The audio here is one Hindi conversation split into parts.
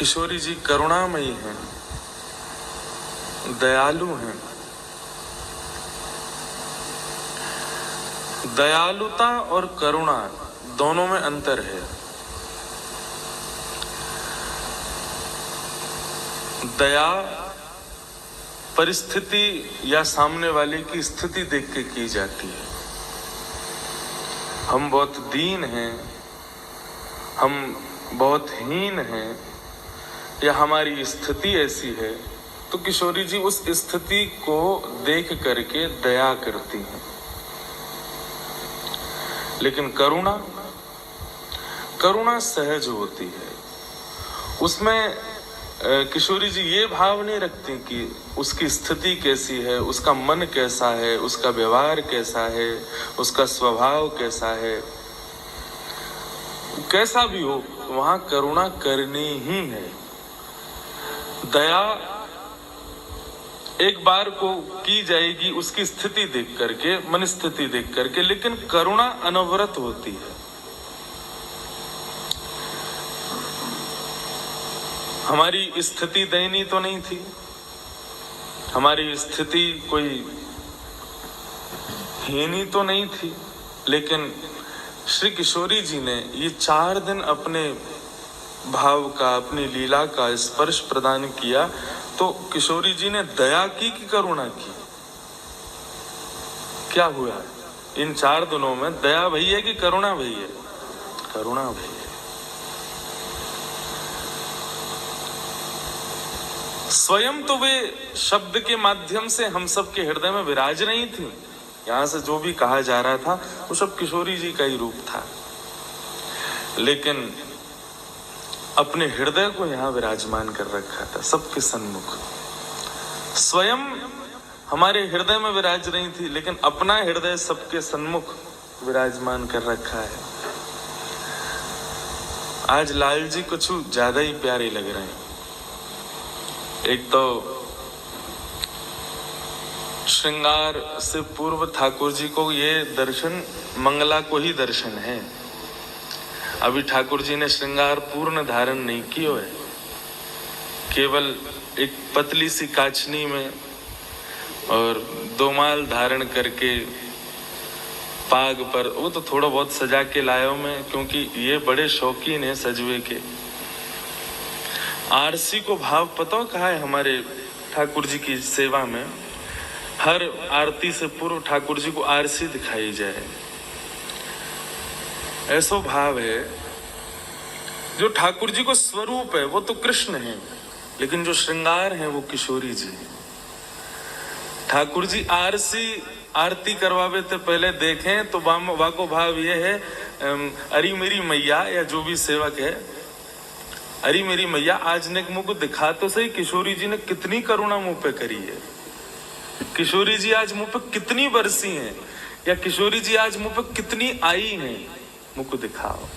किशोरी जी करुणामयी हैं, दयालु हैं। दयालुता और करुणा दोनों में अंतर है। दया परिस्थिति या सामने वाले की स्थिति देख के की जाती है। हम बहुत दीन हैं, हम बहुत हीन हैं, या हमारी स्थिति ऐसी है, तो किशोरी जी उस स्थिति को देख करके दया करती हैं। लेकिन करुणा सहज होती है। उसमें किशोरी जी ये भाव नहीं रखती कि उसकी स्थिति कैसी है, उसका मन कैसा है, उसका व्यवहार कैसा है, उसका स्वभाव कैसा है। कैसा भी हो, वहां करुणा करनी ही है। दया एक बार को की जाएगी उसकी स्थिति देख करके, मन स्थिति देख करके, लेकिन करुणा अनवरत होती है। हमारी स्थिति दयनीय तो नहीं थी, हमारी स्थिति कोई हीनी तो नहीं थी, लेकिन श्री किशोरी जी ने ये 4 दिन अपने भाव का, अपनी लीला का स्पर्श प्रदान किया। तो किशोरी जी ने दया की कि करुणा की? क्या हुआ इन 4 दिनों में? दया भई है कि करुणा भई है? करुणा भई है। स्वयं तो वे शब्द के माध्यम से हम सब के हृदय में विराज रही थी। यहां से जो भी कहा जा रहा था वो सब किशोरी जी का ही रूप था, लेकिन अपने हृदय को यहाँ विराजमान कर रखा था सबके सन्मुख। स्वयं हमारे हृदय में विराज रही थी, लेकिन अपना हृदय सबके सन्मुख विराजमान कर रखा है। आज लाल जी कुछ ज्यादा ही प्यारे लग रहे हैं। एक तो श्रृंगार से पूर्व ठाकुर जी को ये दर्शन मंगला को ही दर्शन है। अभी ठाकुर जी ने श्रृंगार पूर्ण धारण नहीं किया है, केवल एक पतली सी काचनी में और 2 माल धारण करके पाग पर, वो तो थोड़ा बहुत सजा के लायो में, क्योंकि ये बड़े शौकीन है सजवे के। आरसी को भाव पता कहा है हमारे ठाकुर जी की सेवा में? हर आरती से पूर्व ठाकुर जी को आरसी दिखाई जाए, ऐसा भाव है। जो ठाकुर जी को स्वरूप है वो तो कृष्ण है, लेकिन जो श्रृंगार है वो किशोरी जी। ठाकुर जी आरती करवावे थे, पहले देखें तो वाको भाव ये है, अरे मेरी मैया, या जो भी सेवक है, अरे मेरी मैया आज ने मुझ को दिखा तो सही किशोरी जी ने कितनी करुणा मुंह पे करी है। किशोरी जी आज मुंह पे कितनी बरसी हैं, या किशोरी जी आज मुंह पे कितनी आई हैं, मुझको दिखाओ।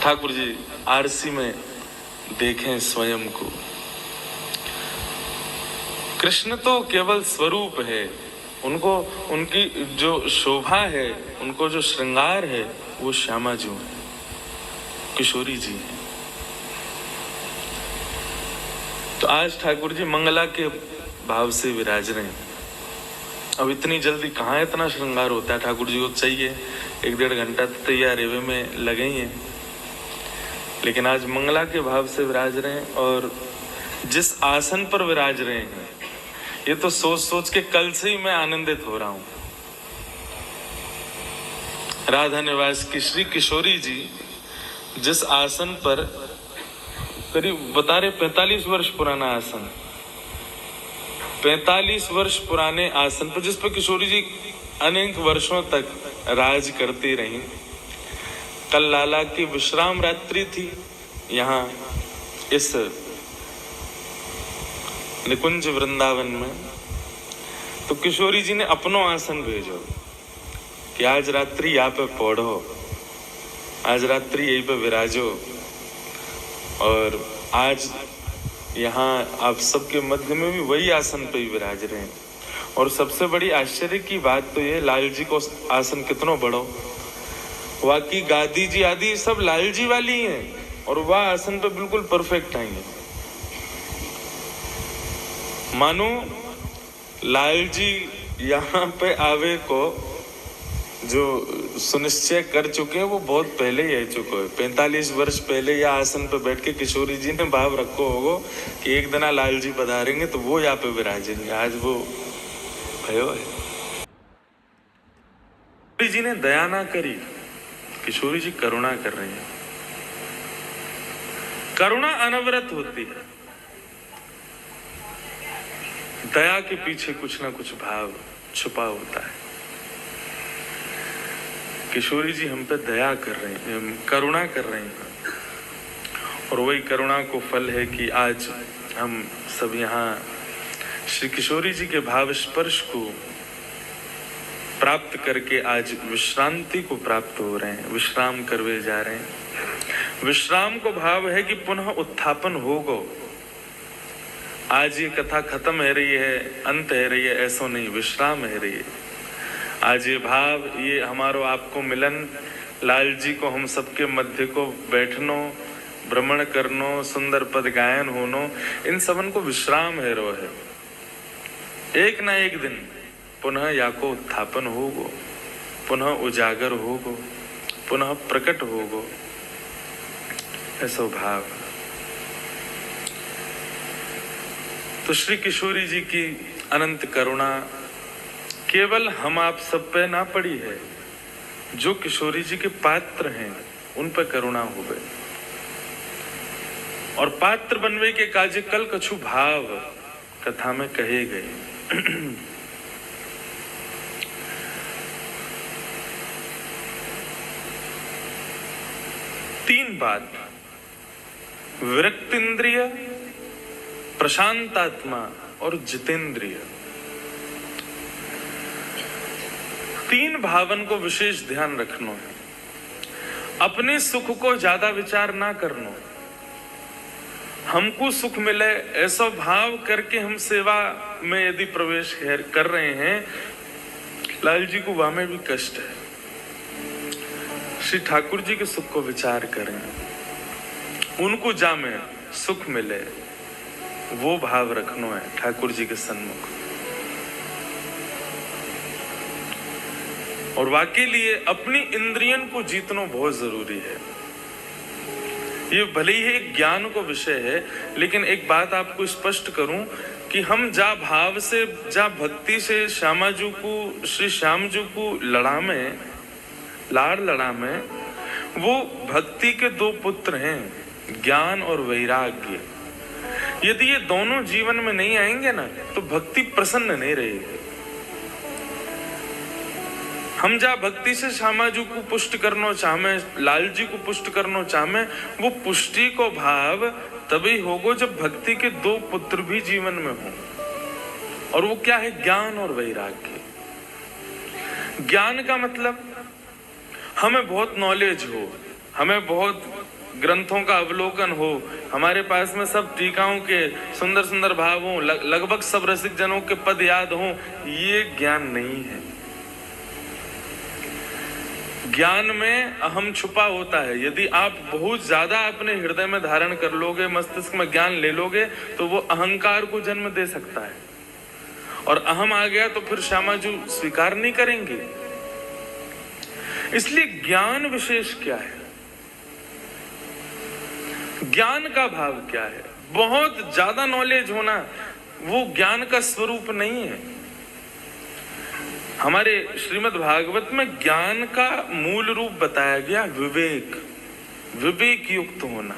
ठाकुर जी आरसी में देखें स्वयं को। कृष्ण तो केवल स्वरूप है, उनको उनकी जो शोभा है, उनको जो श्रृंगार है, वो श्यामा जी है, किशोरी जी है। तो आज ठाकुर जी मंगला के भाव से विराज रहे हैं। अब इतनी जल्दी कहाँ इतना श्रृंगार होता है? ठाकुर जी को चाहिए 1-1.5 घंटा तो तैयारी में लगे ही हैं, लेकिन आज मंगला के भाव से विराज रहे हैं। और जिस आसन पर विराज रहे हैं, ये तो सोच सोच के कल से ही मैं आनंदित हो रहा हूं। राधा निवास की श्री किशोरी जी जिस आसन पर, करीब बता रहे 45 वर्ष पुराना आसन, 45 वर्ष पुराने आसन पर, जिस पर किशोरी जी अनेक वर्षों तक राज करती रही। कल लाला की विश्राम रात्रि थी यहाँ इस निकुंज वृंदावन में, तो किशोरी जी ने अपनो आसन भेजो कि आज रात्रि यहाँ पे पढ़ो, आज रात्रि यहीं पे विराजो, और आज यहाँ आप सबके मध्य में भी वही आसन पे ही विराज रहे हैं। और सबसे बड़ी आश्चर्य की बात तो ये, लाल जी को आसन कितनो बड़ो, वाकई गादी जी आदि सब लाल जी वाली हैं, और वह आसन पे बिल्कुल परफेक्ट आएंगे। मानो लाल जी यहाँ पे आवे को जो सुनिश्चय कर चुके हैं वो बहुत पहले ही आ चुके हैं। 45 वर्ष पहले या आसन पे बैठ के किशोरी जी ने भाव रखो होगो कि एक दिन लाल जी पधारेंगे तो वो यहाँ पे विराजेंगे। आज वो भयो है। किशोरी जी ने दया ना करी, किशोरी जी करुणा कर रही है। करुणा अनवरत होती है, दया के पीछे कुछ ना कुछ भाव छुपा होता है। किशोरी जी हम पे दया कर रहे हैं, करुणा कर रहे हैं, और वही करुणा को फल है कि आज हम सब यहाँ श्री किशोरी जी के भाव स्पर्श को प्राप्त करके आज विश्रांति को प्राप्त हो रहे हैं, विश्राम करवे जा रहे हैं। विश्राम को भाव है कि पुनः उत्थापन होगो। आज ये कथा खत्म है रही है, अंत है रही है, ऐसा नहीं, विश्राम है रही है। आज ये भाव, ये हमारो आपको मिलन, लाल जी को हम सबके मध्य को बैठनो, भ्रमण करनो, सुंदर पद गायन होनो, इन सबन को विश्राम है रो है। एक ना एक दिन पुनः या को उत्थापन होगो, पुनः उजागर होगो, पुनः प्रकट होगो, ऐसा भाव। तो श्री किशोरी जी की अनंत करुणा केवल हम आप सब पे ना पड़ी है, जो किशोरी जी के पात्र हैं उन पर करुणा हो गई। और पात्र बनवे के काजे कल कछु भाव कथा में कहे गए। तीन बात, विरक्तिंद्रिय, प्रशांतात्मा और जितेंद्रिय, तीन भावन को विशेष ध्यान रखना है। अपने सुख को ज्यादा विचार ना करना, हमको सुख मिले ऐसा भाव करके हम सेवा में यदि प्रवेश कर रहे हैं, लाल जी को वहां में भी कष्ट है। श्री ठाकुर जी के सुख को विचार करें, उनको जामे सुख मिले, वो भाव रखना है ठाकुर जी के सन्मुख। और वाकई लिए अपनी इंद्रियन को जीतना बहुत जरूरी है। ये भले ही एक ज्ञान को विषय है, लेकिन एक बात आपको स्पष्ट करूं कि हम जा भाव से, जा भक्ति से श्यामाजू को, श्री श्याम जी को लाड़ लड़ा में, वो भक्ति के दो पुत्र हैं, ज्ञान और वैराग्य। यदि ये दोनों जीवन में नहीं आएंगे ना, तो भक्ति प्रसन्न नहीं रहेगी। हम जा भक्ति से श्यामाजू को पुष्ट करना चाहे, लाल जी को पुष्ट करना चाहे, वो पुष्टि को भाव तभी होगो जब भक्ति के दो पुत्र भी जीवन में हो। और वो क्या है? ज्ञान और वैराग्य। ज्ञान का मतलब हमें बहुत नॉलेज हो, हमें बहुत ग्रंथों का अवलोकन हो, हमारे पास में सब टीकाओं के सुंदर सुंदर भाव हो, लगभग सब रसिक जनों के पद याद हो, ये ज्ञान नहीं है। ज्ञान में अहम छुपा होता है। यदि आप बहुत ज्यादा अपने हृदय में धारण कर लोगे, मस्तिष्क में ज्ञान ले लोगे, तो वो अहंकार को जन्म दे सकता है, और अहम आ गया तो फिर श्यामाजू स्वीकार नहीं करेंगे। इसलिए ज्ञान विशेष क्या है, ज्ञान का भाव क्या है? बहुत ज्यादा नॉलेज होना वो ज्ञान का स्वरूप नहीं है। हमारे श्रीमद् भागवत में ज्ञान का मूल रूप बताया गया विवेक, विवेक युक्त होना।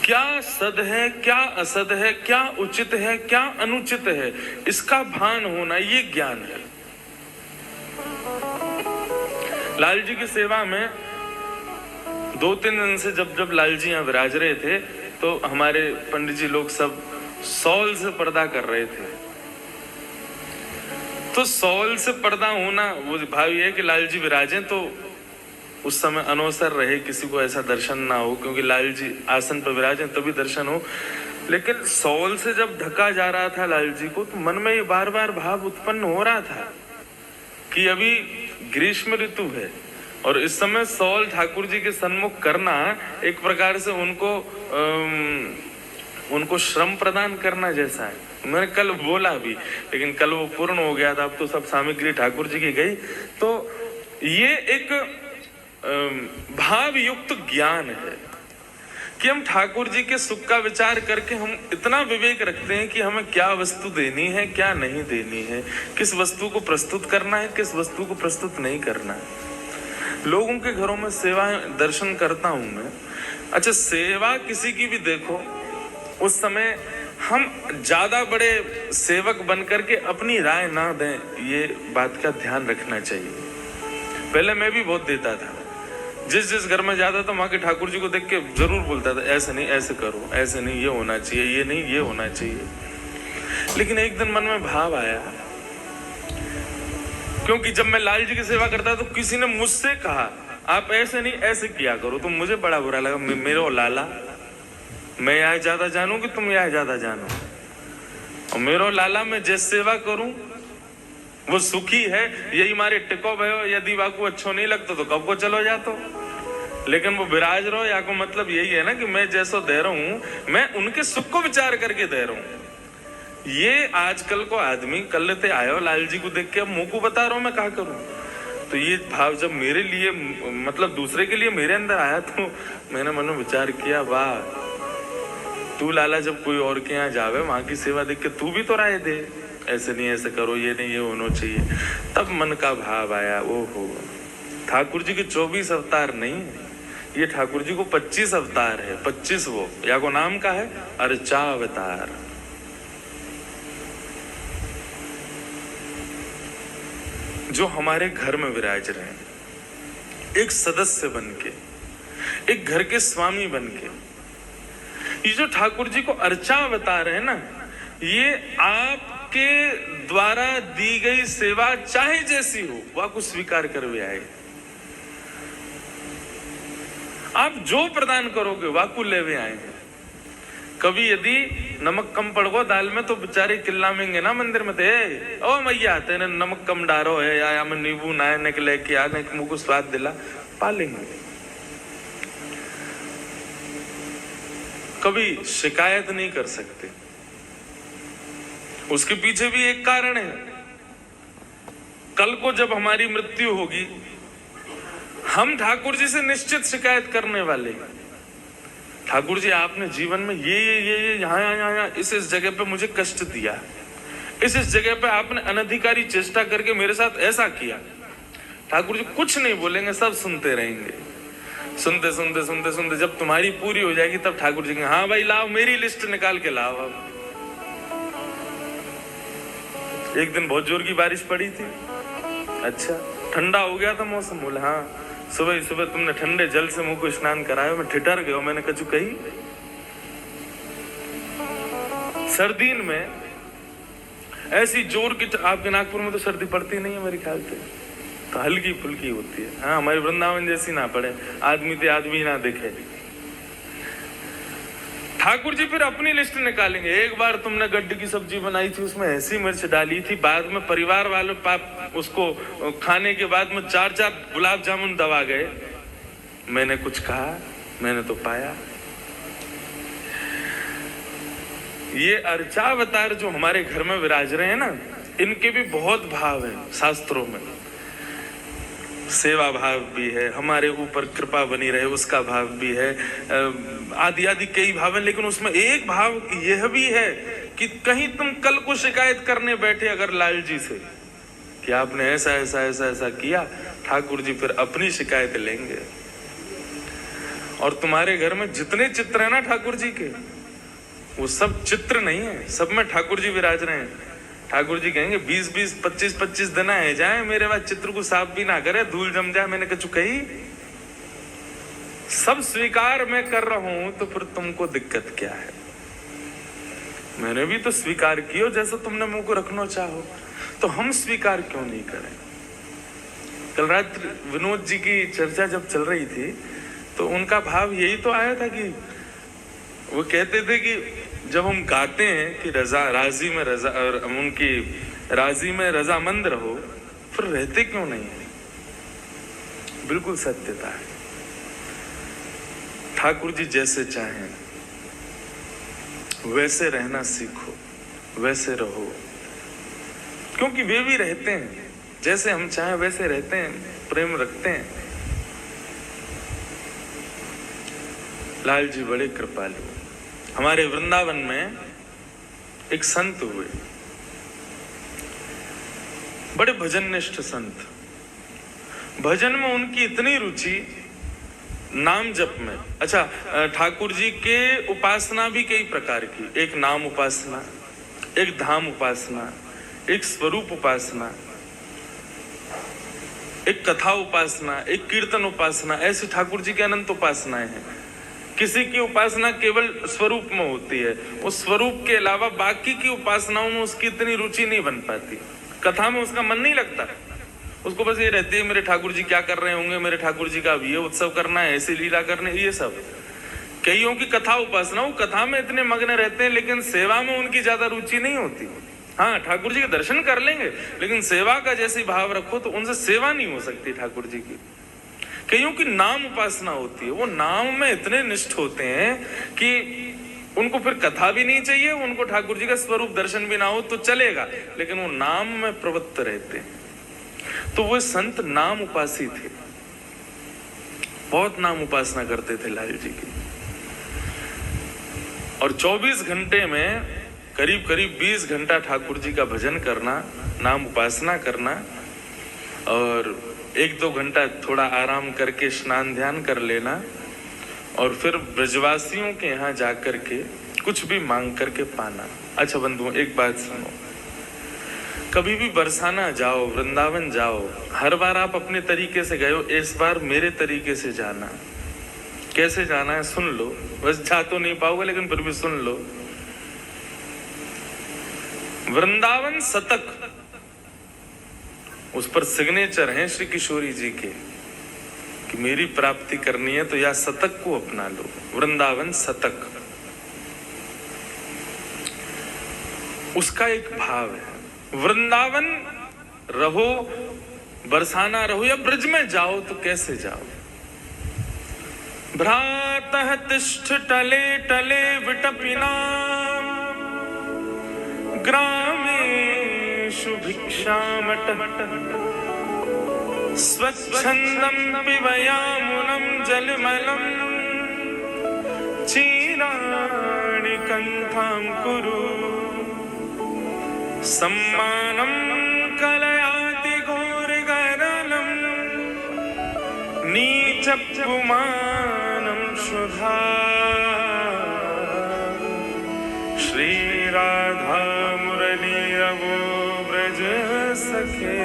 क्या सद है, क्या असद है, क्या उचित है, क्या अनुचित है, इसका भान होना, ये ज्ञान है। लाल जी की सेवा में 2-3 दिन से जब लाल जी यहाँ विराज रहे थे, तो हमारे पंडित जी लोग सब सौल से पर्दा कर रहे थे। तो सौल से पर्दा होना वो भाव ये है कि लाल जी विराजे तो उस समय अनवसर रहे, किसी को ऐसा दर्शन ना हो, क्योंकि लाल जी आसन पर विराजे तभी दर्शन हो। लेकिन सौल से जब ढका जा रहा था लाल जी को, तो मन में ये बार बार भाव उत्पन्न हो रहा था कि अभी ग्रीष्म ऋतु है, और इस समय सौल ठाकुर जी के सन्मुख करना एक प्रकार से उनको श्रम प्रदान करना जैसा है। मैंने कल बोला भी, लेकिन कल वो पूर्ण हो गया था, अब तो सब सामग्री ठाकुर जी की गई। तो ये एक भाव युक्त ज्ञान है कि हम ठाकुर जी के सुख का विचार करके हम इतना विवेक रखते हैं कि हमें क्या वस्तु देनी है, क्या नहीं देनी है, किस वस्तु को प्रस्तुत करना है, किस वस्तु को प्रस्तुत नहीं करना है। लोगों के घरों में सेवा दर्शन करता हूं मैं। अच्छा, सेवा किसी की भी देखो, उस समय हम ज्यादा बड़े सेवक बन करके अपनी राय ना दें, ये बात का ध्यान रखना चाहिए। पहले मैं भी बहुत देता था, जिस घर में जाता था वहां के ठाकुर जी को देख के जरूर बोलता था ऐसे नहीं, ऐसे करो, ऐसे नहीं, ये होना चाहिए, ये नहीं, ये होना चाहिए। लेकिन एक दिन मन में भाव आया, क्योंकि जब मैं लाल जी की सेवा करता तो किसी ने मुझसे कहा आप ऐसे नहीं, ऐसे किया करो, तो मुझे बड़ा बुरा लगा। मेरे लाला, मैं यहाँ ज्यादा जानू कि तुम यहाँ ज्यादा जानो? और मेरो लाला मैं जिस सेवा करूं वो सुखी है, यही मारे टिको भयो, यदि वाकू अच्छो नहीं लगता तो कब को चलो जातो। लेकिन वो विराज रहो या को मतलब यही है ना कि मैं जैसो दे रहा हूं, मैं उनके सुख को विचार करके दे रहा हूं। ये आजकल को आदमी कल लेते आयो लाल जी को देख के अब मुंह को बता रहा हूं, मैं क्या करूं। तो ये भाव जब मेरे लिए मतलब दूसरे के लिए मेरे अंदर आया तो मैंने मन में विचार किया, वाह, तू लाला जब कोई और के यहाँ जावे वहां की सेवा देख के तू भी तो राय दे, ऐसे नहीं, ऐसे करो, ये नहीं, ये होना चाहिए। तब मन का भाव आया, ओहो, ठाकुर जी के 24 अवतार नहीं है, ये ठाकुर जी को 25 अवतार है। 25 वो या को नाम का है अर्चा अवतार। जो हमारे घर में विराज रहे हैं, एक सदस्य बनके, एक घर के स्वामी बनके। ये जो ठाकुर जी को अर्चा अवतार है ना, ये आपके द्वारा दी गई सेवा चाहे जैसी हो वह को स्वीकार कर वे आए। आप जो प्रदान करोगे वह को ले वे आए। कभी यदि नमक कम पड़ गो दाल में तो बेचारे चिल्लाएंगे ना मंदिर में, थे ओ मैया तेने नमक कम डारो है या मैं नींबू ना निकले के आने मुंह को स्वाद दिला, पालेंगे। कभी शिकायत नहीं कर सकते, उसके पीछे भी एक कारण है। कल को जब हमारी मृत्यु होगी, हम ठाकुर जी से निश्चित शिकायत करने वाले हैं, ठाकुर जी आपने जीवन में ये यहाँ इस जगह पे मुझे कष्ट दिया, इस जगह पे आपने अनधिकारी चेष्टा करके मेरे साथ ऐसा किया। ठाकुर जी कुछ नहीं बोलेंगे, सब सुनते रहेंगे। सुनते सुनते सुनते सुनते जब तुम्हारी पूरी हो जाएगी तब ठाकुर जी कहेंगे हाँ भाई लाओ, मेरी लिस्ट निकाल के लाओ। अब एक दिन बहुत जोर की बारिश पड़ी थी, अच्छा ठंडा हो गया था मौसम। बोले हाँ, सुबह सुबह तुमने ठंडे जल से मुंह को स्नान कराया, मैं ठिठर गया। मैंने कछु कही? सर्दीन में ऐसी जोर की, आपके नागपुर में तो सर्दी पड़ती नहीं है मेरे ख्याल से, तो हल्की फुल्की होती है। हाँ, हमारे वृंदावन जैसी ना पड़े, आदमी ते आदमी ना दिखे। ठाकुर जी फिर अपनी लिस्ट निकालेंगे। एक बार तुमने गड्ढे की सब्जी बनाई थी, उसमें ऐसी मिर्च डाली थी, बाद में परिवार वालों उसको खाने के बाद में 4 गुलाब जामुन दबा गए। मैंने कुछ कहा? मैंने तो पाया। ये अर्चावतार जो हमारे घर में विराज रहे हैं ना, इनके भी बहुत भाव है शास्त्रों में। सेवा भाव भी है, हमारे ऊपर कृपा बनी रहे उसका भाव भी है, आदि आदि कई भाव है। लेकिन उसमें एक भाव यह भी है कि कहीं तुम कल को शिकायत करने बैठे अगर लाल जी से कि आपने ऐसा ऐसा ऐसा ऐसा किया, ठाकुर जी फिर अपनी शिकायत लेंगे। और तुम्हारे घर में जितने चित्र है ना ठाकुर जी के, वो सब चित्र नहीं है, सब में ठाकुर जी विराज रहे हैं। ठाकुर जी कहेंगे 20-20, 25-25 दिन है जाए, मेरे बाद चित्र को साफ भी ना करे, धूल जम जाए। मैंने कछु कही? सब स्वीकार मैं कर रहा हूं तो फिर तुमको दिक्कत क्या है? मैंने भी तो स्वीकार किया जैसा तुमने मुंह को रखना चाहो, तो हम स्वीकार क्यों नहीं करें? कल रात विनोद जी की चर्चा जब चल रही थी तो उनका भाव यही तो आया था कि वो कहते थे कि जब हम गाते हैं कि राजी में रजा, और उनकी राजी में रजामंद रहो, फिर रहते क्यों नहीं है? बिल्कुल सत्यता है। ठाकुर जी जैसे चाहें वैसे रहना सीखो, वैसे रहो, क्योंकि वे भी रहते हैं जैसे हम चाहें वैसे रहते हैं, प्रेम रखते हैं। लाल जी बड़े कृपालु। हमारे वृंदावन में एक संत हुए, बड़े भजननिष्ठ संत। भजन में उनकी इतनी रुचि, नाम जप में। अच्छा, ठाकुर जी के उपासना भी कई प्रकार की, एक नाम उपासना, एक धाम उपासना, एक स्वरूप उपासना, एक कथा उपासना, एक कीर्तन उपासना, ऐसी ठाकुर जी की अनंत उपासनाएं हैं। किसी की उपासना केवल स्वरूप में होती है, उस स्वरूप के अलावा बाकी की उपासनाओं में उसकी इतनी रुचि नहीं बन पाती, कथा में उसका मन नहीं लगता। उसको बस ये रहती है मेरे ठाकुर जी क्या कर रहे होंगे, मेरे ठाकुर जी का अब ये उत्सव करना है, ऐसी लीला करने, ये सब। कईयों की कथा उपासना, वो कथा में इतने मग्न रहते हैं लेकिन सेवा में उनकी ज्यादा रुचि नहीं होती। हाँ, ठाकुर जी के दर्शन कर लेंगे लेकिन सेवा का जैसे भाव रखो तो उनसे सेवा नहीं हो सकती ठाकुर जी की। कईयों की नाम उपासना होती है, वो नाम में इतने निष्ठ होते हैं कि उनको फिर कथा भी नहीं चाहिए, उनको ठाकुर जी का स्वरूप दर्शन भी ना हो तो चलेगा, लेकिन वो नाम में प्रवृत्त रहते हैं। तो वो संत नाम उपासी थे, बहुत नाम उपासना करते थे लाल जी की। और 24 घंटे में करीब करीब 20 घंटा ठाकुर जी का भजन करना, नाम उपासना करना, और 1-2 घंटा थोड़ा आराम करके स्नान ध्यान कर लेना, और फिर ब्रजवासियों के यहाँ जाकर के कुछ भी मांग करके पाना। अच्छा बंधुओं, एक बात सुनो, कभी भी बरसाना जाओ, वृंदावन जाओ, हर बार आप अपने तरीके से गए हो, इस बार मेरे तरीके से जाना। कैसे जाना है सुन लो, बस जा तो नहीं पाओगे लेकिन फिर भी सुन लो। वृंदावन शतक, उस पर सिग्नेचर हैं श्री किशोरी जी के कि मेरी प्राप्ति करनी है तो या शतक को अपना लो, वृंदावन शतक। उसका एक भाव है, वृंदावन रहो, बरसाना रहो या ब्रज में जाओ तो कैसे जाओ। भ्रातः तिष्ठ टले टले विटपिना ग्रामेषु भिक्षामटः स्वच्छन्दं पिबयामुनं जलमलं चीराणि कण्ठां कुरु सम्मानं कलयाति घोरगरलं नीचपुमानं शुधा श्रीराधा मुरलीरवो ब्रज सखे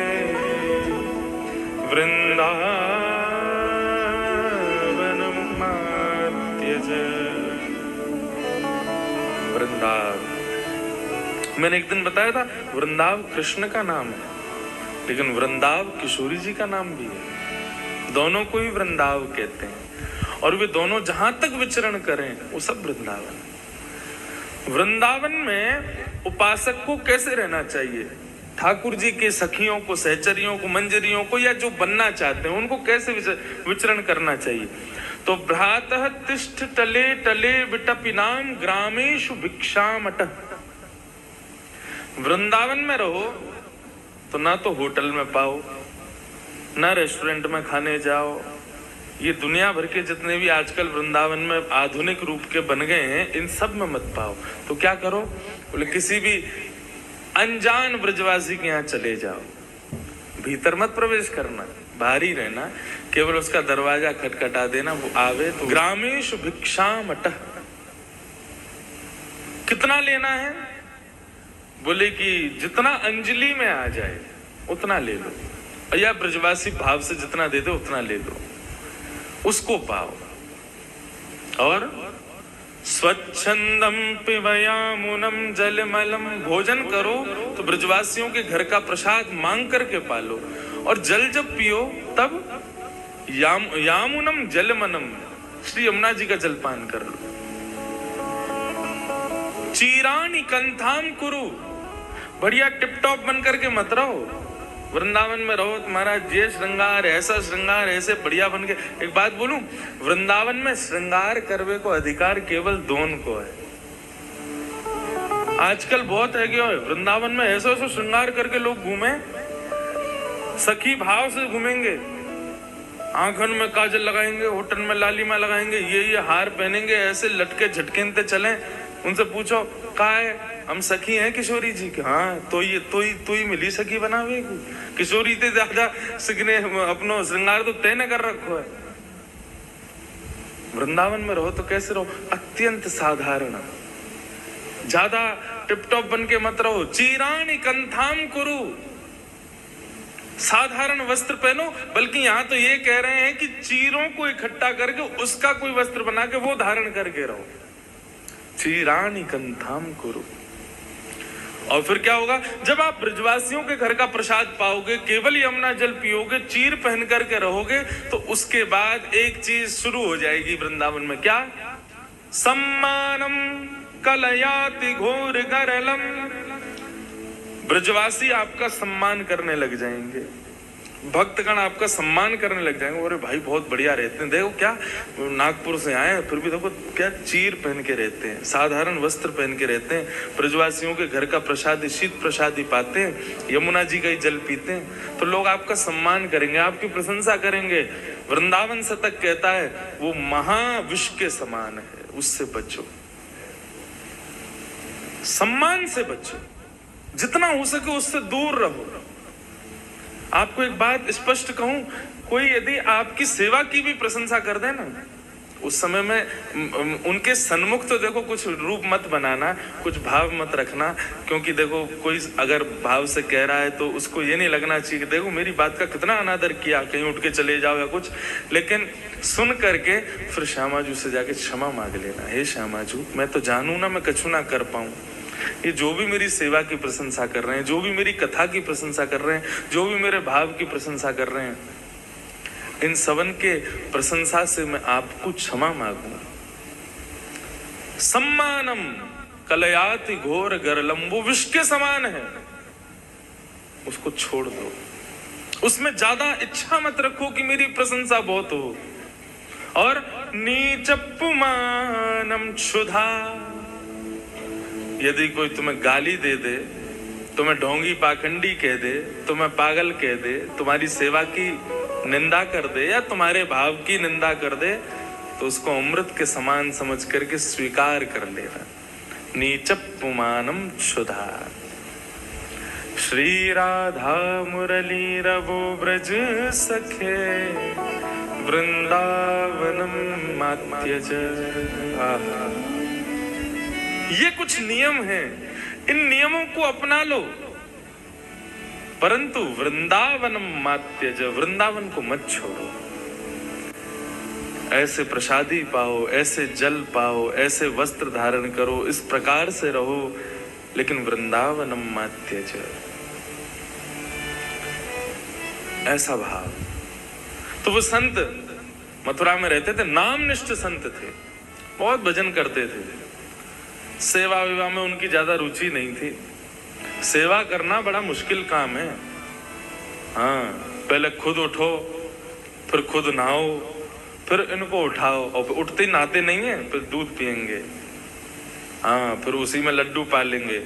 वृंदावनं मात्यज। वृंदावन, मैंने एक दिन बताया था वृंदाव कृष्ण का नाम है, लेकिन वृंदाव किशोरी जी का नाम भी है। दोनों को ही वृंदाव कहते हैं, और वे दोनों जहां तक विचरण करें वो सब वृंदावन। वृंदावन में उपासक को कैसे रहना चाहिए, ठाकुर जी के सखियों को, सहचरियों को, मंजरियों को, या जो बनना चाहते हैं उनको कैसे विचरण करना चाहिए। तो भ्रातः तिष्ठ टले टले विटपिनाम ग्रामेषु भिक्षामटः। वृंदावन में रहो तो ना तो होटल में पाओ, ना रेस्टोरेंट में खाने जाओ, ये दुनिया भर के जितने भी आजकल वृंदावन में आधुनिक रूप के बन गए हैं इन सब में मत पाओ। तो क्या करो, बोले किसी भी अनजान ब्रजवासी के यहाँ चले जाओ, भीतर मत प्रवेश करना, बाहर ही रहना, केवल उसका दरवाजा खटखटा देना, वो आवे तो। ग्रामेषु भिक्षामटः, कितना लेना है, बोले कि जितना अंजलि में आ जाए उतना ले लो, या ब्रजवासी भाव से जितना दे दो उतना ले लो, उसको पाओ। और स्वच्छंदम पिबयामुनम जलमलम, भोजन करो तो ब्रजवासियों के घर का प्रसाद मांग करके पालो, और जल जब पियो तब यामुनम जलमनम, श्री यमुना जी का जलपान कर लो। चीरानी कंथाम कुरु, बढ़िया टिप टॉप बन करके मत रहो, वृंदावन में रहो तो महाराज ये श्रृंगार, ऐसा श्रृंगार, ऐसे बढ़िया बन के। एक बात बोलूं, वृंदावन में श्रृंगार करवे को अधिकार केवल दोन को है। आजकल बहुत है क्या, वृंदावन में ऐसा ऐसा श्रृंगार करके लोग घूमे, सखी भाव से घूमेंगे, आंखन में काजल लगाएंगे, होठन में लालिमा लगाएंगे, ये हार पहनेंगे, ऐसे लटके झटकेंते चले। उनसे पूछो का है, हम सखी हैं किशोरी जी के। हाँ तो ही मिली सखी बनावे किशोरी ते ज्यादा सिखने अपनो श्रृंगार तो तय न कर रखो है। वृंदावन में रहो तो कैसे रहो, अत्यंत साधारण, ज्यादा टिपटॉप बन के मत रहो। चीराणी कंथाम कुरु, साधारण वस्त्र पहनो। बल्कि यहाँ तो ये कह रहे हैं कि चीरों को इकट्ठा करके उसका कोई वस्त्र बना के वो धारण करके रहो। चीराणी कंथाम कुरु। और फिर क्या होगा, जब आप ब्रजवासियों के घर का प्रसाद पाओगे, केवल यमुना जल पियोगे, चीर पहन करके रहोगे, तो उसके बाद एक चीज शुरू हो जाएगी वृंदावन में। क्या? सम्मानम कलयाति घोर गरलम। ब्रजवासी आपका सम्मान करने लग जाएंगे, भक्तगण आपका सम्मान करने लग जाएंगे। अरे भाई बहुत बढ़िया रहते हैं, देखो क्या नागपुर से आए फिर भी देखो क्या चीर पहन के रहते हैं, साधारण वस्त्र पहन के रहते हैं, ब्रजवासियों के घर का प्रसाद, शीत प्रसाद ही पाते हैं, यमुना जी का ही जल पीते हैं, तो लोग आपका सम्मान करेंगे, आपकी प्रशंसा करेंगे। वृंदावन शतक कहता है वो महाविष के समान है, उससे बचो, सम्मान से बचो, जितना हो सके उससे दूर रहो। आपको एक बात स्पष्ट कहूं, कोई यदि आपकी सेवा की भी प्रशंसा कर दे ना, उस समय में उनके सन्मुख तो देखो कुछ रूप मत बनाना, कुछ भाव मत रखना, क्योंकि देखो कोई अगर भाव से कह रहा है तो उसको ये नहीं लगना चाहिए कि देखो मेरी बात का कितना अनादर किया, कहीं उठ के चले जाओ या कुछ। लेकिन सुन करके फिर श्यामाजू से जाके क्षमा मांग लेना, हे श्यामाजू मैं तो जानू ना मैं कछु ना कर पाऊं, ये जो भी मेरी सेवा की प्रशंसा कर रहे हैं, जो भी मेरी कथा की प्रशंसा कर रहे हैं, जो भी मेरे भाव की प्रशंसा कर रहे हैं, इन सबन के प्रशंसा से मैं आपको क्षमा मांगू। सम्मानम कलयाति घोर गरलम, वो विष के समान है, उसको छोड़ दो, उसमें ज्यादा इच्छा मत रखो कि मेरी प्रशंसा बहुत हो। और नीचपुमानम क्षुधा, यदि कोई तुम्हें गाली दे दे, तुम्हें ढोंगी पाखंडी कह दे, तुम्हें पागल कह दे, तुम्हारी सेवा की निंदा कर दे या तुम्हारे भाव की निंदा कर दे, तो उसको अमृत के समान समझ करके स्वीकार कर लेना। नीचपुमानम क्षुधा। श्री राधा मुरली रवो ब्रज सखे, वृंदावनम मात्यज। ये कुछ नियम हैं, इन नियमों को अपना लो, परंतु वृंदावनम मात्यज, वृंदावन को मत छोड़ो। ऐसे प्रसादी पाओ, ऐसे जल पाओ, ऐसे वस्त्र धारण करो, इस प्रकार से रहो, लेकिन वृंदावनम मात्यज, ऐसा भाव। तो वो संत मथुरा में रहते थे, नामनिष्ठ संत थे, बहुत भजन करते थे, सेवा विवाह में उनकी ज्यादा रुचि नहीं थी। सेवा करना बड़ा मुश्किल काम है। हाँ, पहले खुद उठो, फिर खुद नहाओ, फिर इनको उठाओ, और उठते नहाते नहीं है, फिर दूध पियेंगे, हाँ, फिर उसी में लड्डू पालेंगे,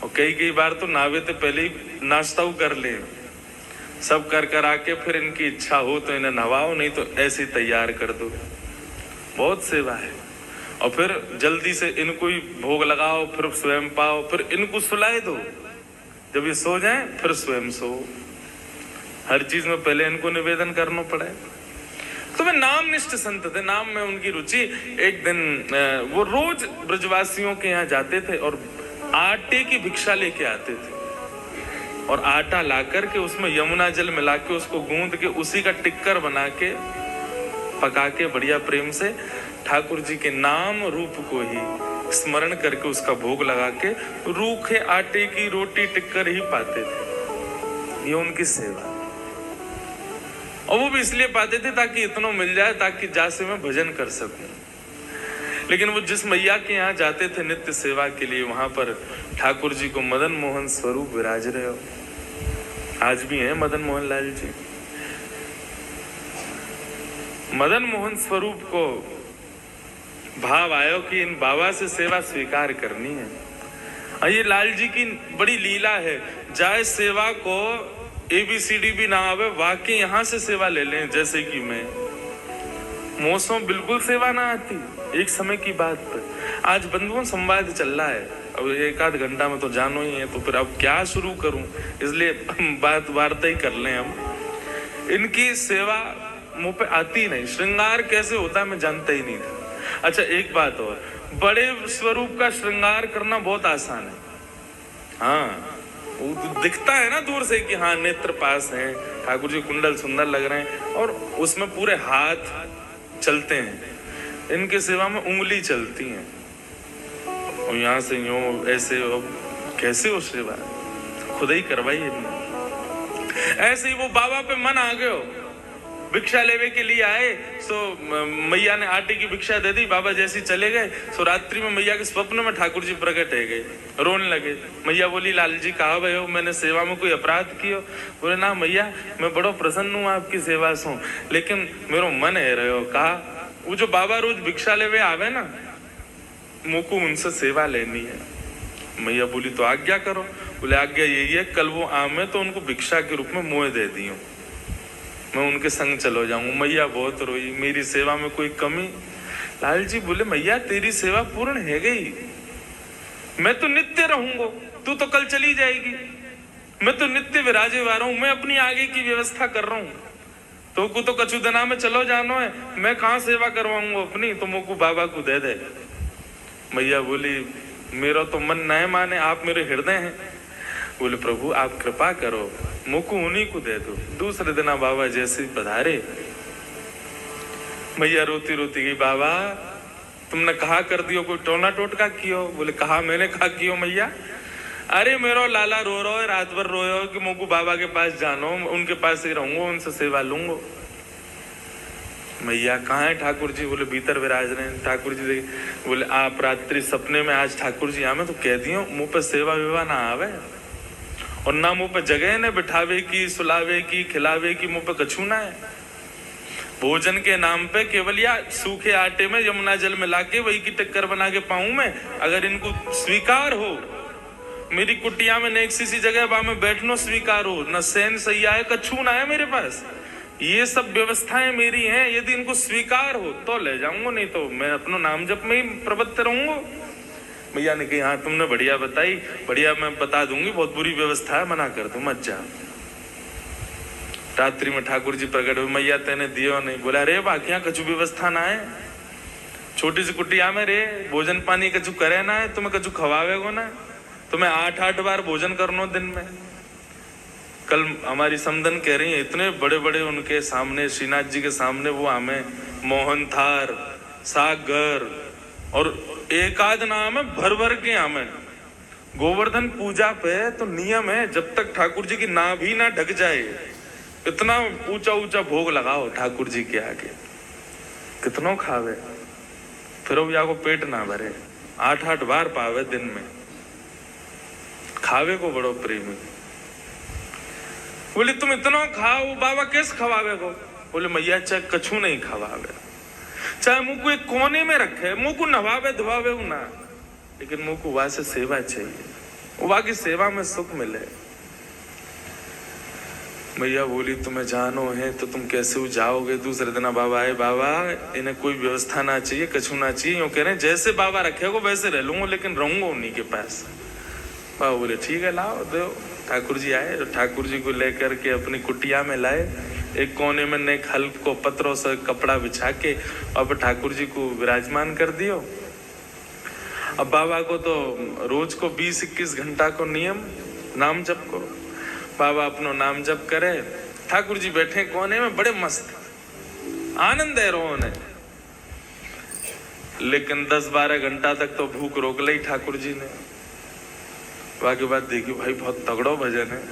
और कई बार तो नहावे तो पहले ही नाश्ता कर ले, सब कर आके फिर इनकी इच्छा हो तो इन्हें नहवाओ, नहीं तो ऐसे ही तैयार कर दो। बहुत सेवा है। और फिर जल्दी से इनको ही भोग लगाओ, फिर स्वयं पाओ, फिर इनको सुलाए दो, जब ये सो जाएं फिर स्वयं सो। हर चीज में पहले इनको निवेदन करना पड़े। तो वे नामनिष्ठ संत थे, नाम में उनकी रुचि। एक दिन वो रोज ब्रजवासियों के यहाँ जाते थे और आटे की भिक्षा लेके आते थे, और आटा ला करके उसमें यमुना जल मिला के उसको गूंद के उसी का टिक्कर बना के पका के बढ़िया प्रेम से ठाकुर जी के नाम रूप को ही स्मरण करके उसका भोग लगा के रूखे आटे की रोटी टिक्कर ही पाते थे। ये उनकी सेवा, और वो भी इसलिए पाते थे ताकि इतना मिल जाए ताकि जासे मैं भजन कर सकूं। लेकिन वो जिस मैया के यहाँ जाते थे नित्य सेवा के लिए, वहां पर ठाकुर जी को मदन मोहन स्वरूप विराज रहे हो। आज भी हैं मदन मोहन लाल जी। मदन मोहन स्वरूप को भाव आयो कि इन बाबा से सेवा स्वीकार करनी है। और ये लाल जी की बड़ी लीला है, जाए सेवा को ABCD भी ना आवे, वाकई यहाँ से सेवा ले लें। जैसे कि मैं मौसों बिल्कुल सेवा ना आती, एक समय की बात पर। आज बंधुओं संवाद चल रहा है, अब एक आध घंटा में तो जानो ही है, तो फिर अब क्या शुरू करूं, इसलिए बात वार्ता ही कर लें हम। इनकी सेवा मुंह पे आती नहीं, श्रृंगार कैसे होता है मैं जानता ही नहीं था। अच्छा एक बात और, बड़े स्वरूप का श्रृंगार करना बहुत आसान है। हाँ वो दिखता है ना दूर से कि हाँ नेत्र पास हैं, ठाकुर जी कुंडल सुंदर लग रहे हैं, और उसमें पूरे हाथ चलते हैं। इनके सेवा में उंगली चलती हैं, और यहाँ से यूं ऐसे, कैसे हो सेवा खुद ही करवाई इनने। ऐसे ही वो बाबा पे मन आ गयो, भिक्षा लेवे के लिए आए, सो मैया ने आटे की भिक्षा दे दी, बाबा जैसी चले गए। सो रात्रि में मैया के स्वप्न में ठाकुर जी प्रकट है गए, रोने लगे। मैया बोली लाल जी कहा भय हो, मैंने सेवा में कोई अपराध कियो? बोले ना मैया, मैं बड़ो प्रसन्न हूँ आपकी सेवा से, लेकिन मेरो मन है रहो। कहा वो जो बाबा रोज भिक्षा लेवे आवे ना, मुझको उनसे सेवा लेनी है। मैया बोली तो आज्ञा करो। बोले आज्ञा यही है, कल वो आमे तो उनको भिक्षा के रूप में मोह दे दियो, मैं उनके संग चलो जाऊंगा। मैया बहुत रोई, मेरी सेवा में कोई कमी? लाल जी बोले मैया तेरी सेवा पूर्ण है गई, मैं तो नित्य रहूंगा, तू तो कल चली जाएगी। मैं तो नित्य विराजे वा रहा हूं, मैं अपनी आगे की व्यवस्था कर रहा हूं, तो को तो कछु दिना में चलो जानो है, मैं कहाँ सेवा करवाऊंगा अपनी, तो मुझको बाबा को दे दे। मैया बोली मेरा तो मन न माने, आप मेरे हृदय हैं। बोले प्रभु आप कृपा करो, मुझको उन्हीं को दे दो। दूसरे दिन बाबा जैसे पधारे, मैया रोती रोती गई, बाबा तुमने कहा कर दियो, कोई टोना टोटका कियो? बोले कहा मैंने कहा कियो मैया? अरे मेरो लाला रो रहा है, रात भर रो रहा कि मुझको बाबा के पास जानो, उनके पास ही रहूंगा, उनसे सेवा लूंगा। मैया कहाँ है ठाकुर जी? बोले भीतर विराज रहे हैं। ठाकुर जी देखे, बोले आप रात्रि सपने में आज ठाकुर जी आवे तो कह दियो मुंह पे सेवा विवा ना आवे, और ना मुंह पे जगह न बिठावे की, सुलावे की, खिलावे की, मुंह पे कछू ना है। भोजन के नाम पे केवल या सूखे आटे में यमुना जल मिला के वही की टक्कर बना के पाऊं मैं, अगर इनको स्वीकार हो। मेरी कुटिया में नेक सी जगह वहां में बैठनो स्वीकार हो, न सैन सैया है, कछू ना है मेरे पास, ये सब व्यवस्थाएं मेरी हैं। यदि इनको स्वीकार हो तो ले जाऊंगा, नहीं तो मैं अपना नाम जप में ही प्रवृत्त रहूंगा। मैया ने कही हाँ तुमने बढ़िया बताई, बढ़िया मैं बता दूंगी, बहुत बुरी व्यवस्था है, मना कर दो मत जा। रात्रि में ठाकुर जी प्रकट हुए, मैया तेने दियो नहीं? बोला अरे बाकियां कछु व्यवस्था ना है, छोटी सी कुटिया में रे, भोजन पानी कछु करे ना है, तुम्हें कछु खवावेगो ना, तुम्हें 8-8 बार भोजन करनो दिन में। कल हमारी समदन कह रही है, इतने बड़े बड़े उनके सामने, श्रीनाथ जी के सामने वो हमें मोहन थार, सागर और एक आध नाम है भर भर के हमें। गोवर्धन पूजा पे तो नियम है, जब तक ठाकुर जी की नाभि ना ढक जाए इतना ऊंचा ऊंचा भोग लगाओ ठाकुर जी के आगे, कितनों खावे, फिर वो या को पेट ना भरे, 8-8 बार पावे दिन में, खावे को बड़ो प्रेमी। बोले तुम इतना खाओ, बाबा कैसे खवावे को? बोले मैया चाहे कछु नहीं खवावे, चाहे मुंह को एक कोने में रखे, मुंह को नवावे धुआवे ना, लेकिन मुंह को वहां से सेवा चाहिए, वहां की सेवा में सुख मिले। मैया बोली तुम्हें जानो है तो तुम कैसे जाओगे? दूसरे दिन बाबा आए, बाबा इन्हें कोई व्यवस्था ना चाहिए, कछु ना चाहिए, यूं कह रहे हैं जैसे बाबा रखेगा वैसे रह लूंगा, लेकिन रहूंगा उन्हीं के पास। बाबा बोले ठीक है लाओ दो। ठाकुर जी आए, ठाकुर जी को लेकर के अपनी कुटिया में लाए, एक कोने में नेक हल्क को पत्रों से कपड़ा बिछा के अब ठाकुर जी को विराजमान कर दियो। अब बाबा को तो रोज को 20-21 घंटा को नियम नाम जप करो। बाबा अपनो नाम जप करे, ठाकुर जी बैठे कोने में बड़े मस्त, आनंद है रोने। लेकिन 10-12 घंटा तक तो भूख रोक ली ठाकुर जी ने। बाकी बात देखी भाई बहुत तगड़ो भजन है,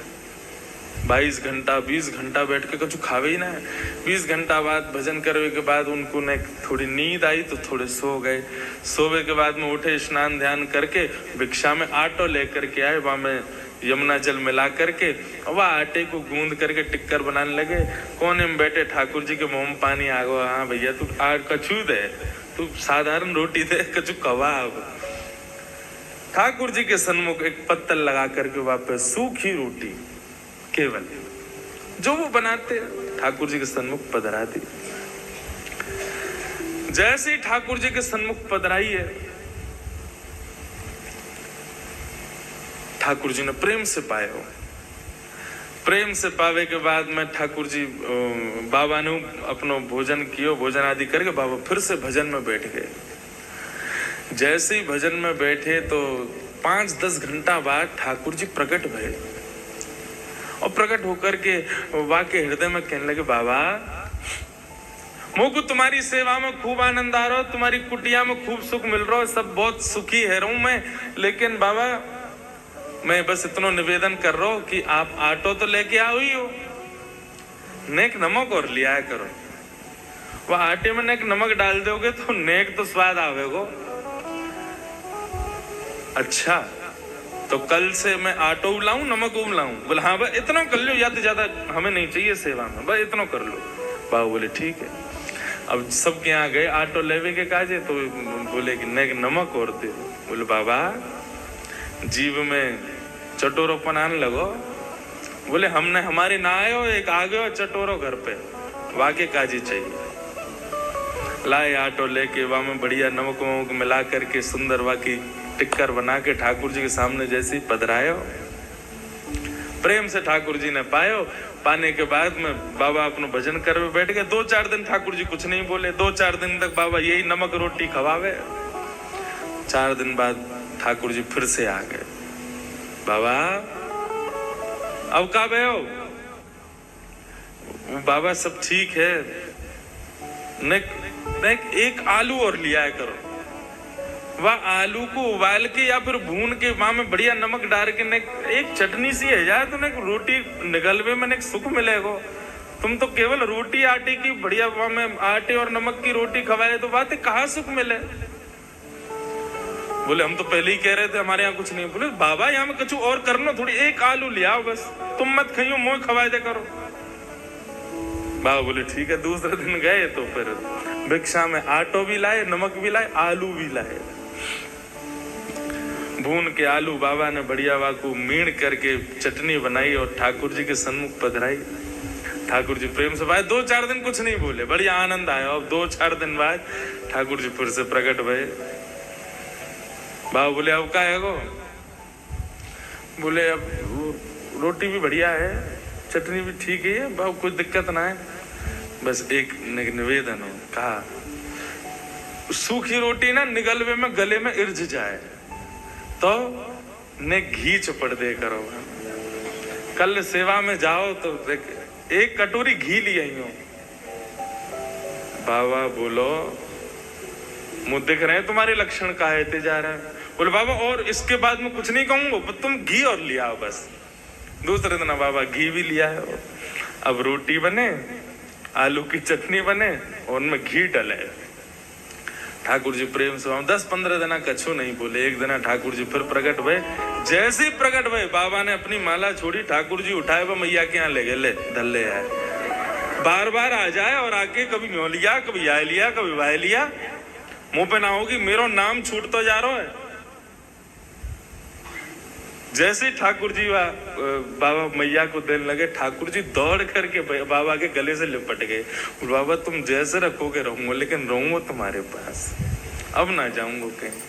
22 घंटा 20 घंटा बैठ के कुछ खावे ही ना है। 20 घंटा बाद भजन करने के बाद उनको ने थोड़ी नींद आई तो थोड़े सो गए। सोवे के बाद में उठे, स्नान ध्यान करके भिक्षा में आटो लेकर के आए, वहां में यमुना जल मिला करके वह आटे को गूंद करके टिक्कर बनाने लगे। कोने में बैठे ठाकुर जी के मुंह में पानी आ गया। हाँ भैया तू कछू दे, तू साधारण रोटी दे, कछु कबाब। ठाकुर जी के सन्मुख एक पत्तल लगा करके वहां पे सूखी रोटी केवल जो वो बनाते ठाकुर जी के सन्मुख पधरा दी। जैसे ही ठाकुर जी के सन्मुख पधराई है, ठाकुर जी ने प्रेम से पाए हो। प्रेम से पावे के बाद में ठाकुर जी बाबा ने अपनो भोजन कियो, भोजन आदि करके बाबा फिर से भजन में बैठ गए। जैसे ही भजन में बैठे तो 5-10 घंटा बाद ठाकुर जी प्रकट भये और प्रकट होकर के वाके हृदय में कहने लगे, बाबा मुझको तुम्हारी सेवा में खूब आनंद आ रहा हो, तुम्हारी कुटिया में खूब सुख मिल रहा हो, सब बहुत सुखी है रहूं मैं, लेकिन बाबा मैं बस इतना निवेदन कर रहा हूं कि आप आटो तो लेके आओ ही हो, नेक नमक और लिया करो। वह आटे में नेक नमक डाल दोगे तो नेक तो स्वाद आवेगो। अच्छा तो कल से मैं आटो लाऊं, नमक लाऊं? बोले हाँ भाई इतना कर लो, या तो ज्यादा हमें नहीं चाहिए सेवा में, भाई इतना कर लो। बाबा बोले ठीक है। अब सबके यहाँ गए आटो लेवे के काजे, तो बोले कि नेक नमक और दे। बोले बाबा जीव में चटोरोपन आने लगो। बोले हमने हमारे ना आयो, एक आ गयो चटोरो घर पे, वाके काजी चाहिए। लाए आटो लेके वहां में बढ़िया नमक वमक मिला करके सुंदर वाकी टिक्कर बना के ठाकुर जी के सामने जैसे पधरायो, प्रेम से ठाकुर जी ने पायो। पाने के बाद में बाबा अपना भजन कर बैठ गए। 2-4 दिन ठाकुर जी कुछ नहीं बोले। 2-4 दिन तक बाबा यही नमक रोटी खवावे। 4 दिन बाद ठाकुर जी फिर से आ गए। बाबा अब कब है हो? बाबा सब ठीक है, एक आलू और लिया करो। वह आलू को उबाल के या फिर भून के वहां में बढ़िया नमक डाल के एक चटनी सी है यार, तो रोटी निगलवे में एक सुख मिलेगा। तुम तो केवल रोटी आटे की बढ़िया वहां में आटे और नमक की रोटी खवाए तो बातें कहाँ सुख मिले? बोले हम तो पहले ही कह रहे थे हमारे यहाँ कुछ नहीं। बोले बाबा यहाँ में कुछ और करना, थोड़ी एक आलू ले आओ बस, तुम मत खाइयो, मोह खवाए दे करो। बाबा बोले ठीक है। दूसरे दिन गए तो फिर भिक्षा में आटो भी लाए, नमक भी लाए, आलू भी लाए। भून के आलू बाबा ने बढ़िया वाकू मीण करके चटनी बनाई और ठाकुर जी के सन्मुख पधराई। ठाकुर जी प्रेम से भाई 2-4 दिन कुछ नहीं बोले, बढ़िया आनंद आया। अब 2-4 दिन बाद ठाकुर जी फिर से प्रकट भये। बाबा बोले अब का है गो? बोले अब रोटी भी बढ़िया है, चटनी भी ठीक है, बाबा कुछ दिक्कत ना है, बस एक निवेदन हो। कहा सूखी रोटी ना निगलवे में गले में इर्ज जाए तो ने घी चपड़ दे करो। कल सेवा में जाओ तो एक कटोरी घी ले आई हो। बाबा बोलो मुझे दिख रहे हैं तुम्हारे लक्षण काहे जा रहे हैं। बोले बाबा और इसके बाद में कुछ नहीं कहूंगा, तुम घी और लिया आओ बस। दूसरे दिन बाबा घी भी लिया है। अब रोटी बने, आलू की चटनी बने और उनमें घी डले। ठाकुर जी प्रेम से 10-15 दिन कछु नहीं बोले। एक दिन ठाकुर जी फिर प्रकट भये। जैसे ही प्रकट भये बाबा ने अपनी माला छोड़ी, ठाकुर जी उठाए वो मैया के यहाँ ले गए, ले धल्ले आए। बार बार आ जाए और आके कभी न्यो लिया, कभी आए लिया, कभी वाय लिया। मुंह पे ना होगी मेरा नाम छूटता जा रहा है। जैसे ठाकुर जी बाबा मैया को देने लगे, ठाकुर जी दौड़ करके बाबा के गले से लिपट गए। बाबा तुम जैसे रखोगे रहूंगा, लेकिन रहूंगा तुम्हारे पास, अब ना जाऊंगा कहीं।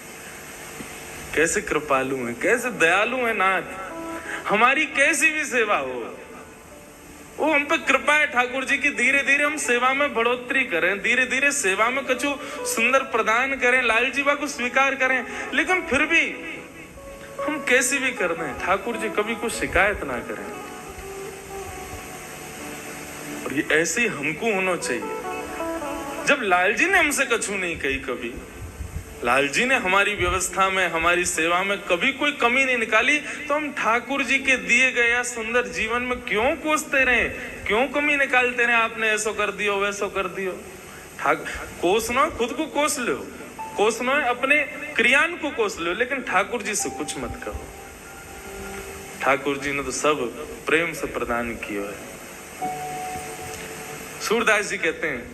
कैसे कृपालु है, कैसे दयालु है नाथ। हमारी कैसी भी सेवा हो, वो हम पे कृपा है ठाकुर जी की। धीरे धीरे हम सेवा में बढ़ोतरी करें, धीरे धीरे सेवा में कुछ सुंदर प्रदान करें, लाल जीवा को स्वीकार करें, लेकिन फिर भी हम कैसे भी कर दें, ठाकुर जी कभी कुछ शिकायत ना करें। और ये ऐसे ही हमको होना चाहिए। जब लाल जी ने हमसे कछु नहीं कही, कभी लाल जी ने हमारी व्यवस्था में, हमारी सेवा में कभी कोई कमी नहीं निकाली, तो हम ठाकुर जी के दिए गए सुंदर जीवन में क्यों कोसते रहे, क्यों कमी निकालते रहे? आपने ऐसा कर दियो, वैसा कर दियो। कोसना खुद को कोस लो, कोसना अपने क्रियान को कोस लो, लेकिन ठाकुर जी से कुछ मत कहो। ठाकुर जी ने तो सब प्रेम से प्रदान किया है। सूरदास जी कहते हैं,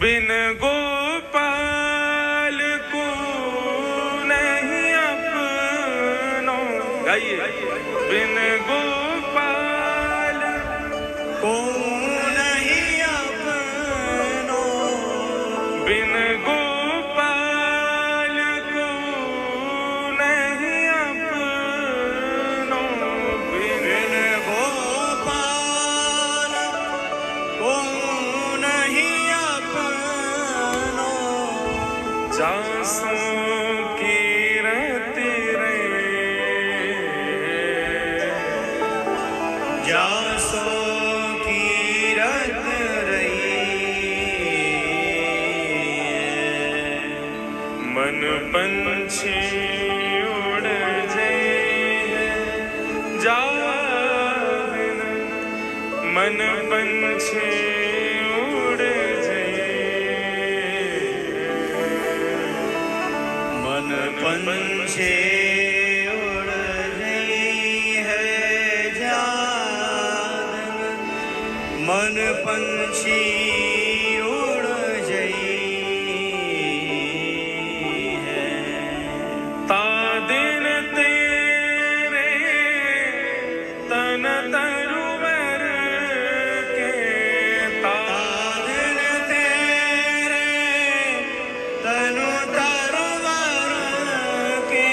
बिन गोपाल को नहीं अपनो, गाइए, बिन गोपाल को नहीं अपनो, बिन गोपाल को नहीं अपनो, बिन गोपाल को नहीं अपनो, जासों की रति रे, जासों की रत रही, मन पंछी उड़ जाए जान, मन पंछी उड़ जाए, मन पंछी उड़ जाए है जान, मन पंछी उड़ जाए है, ता दिन तेरे तन तरुवर के, ता दिन तेरे तनु तरुवर के,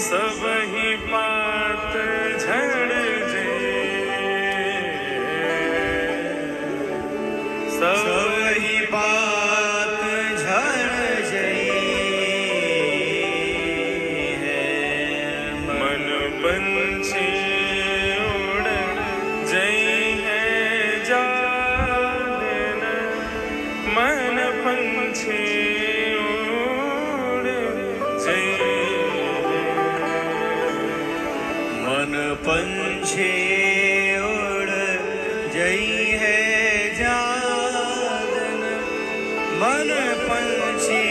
सब ही पात झड़ जाए, सब ही बात झड़ जाई है, मन पंछी उड़ जाई है जान, मन पंछी उड़ जाई, मन पंछी उड़ जाई है जान, मन पंछी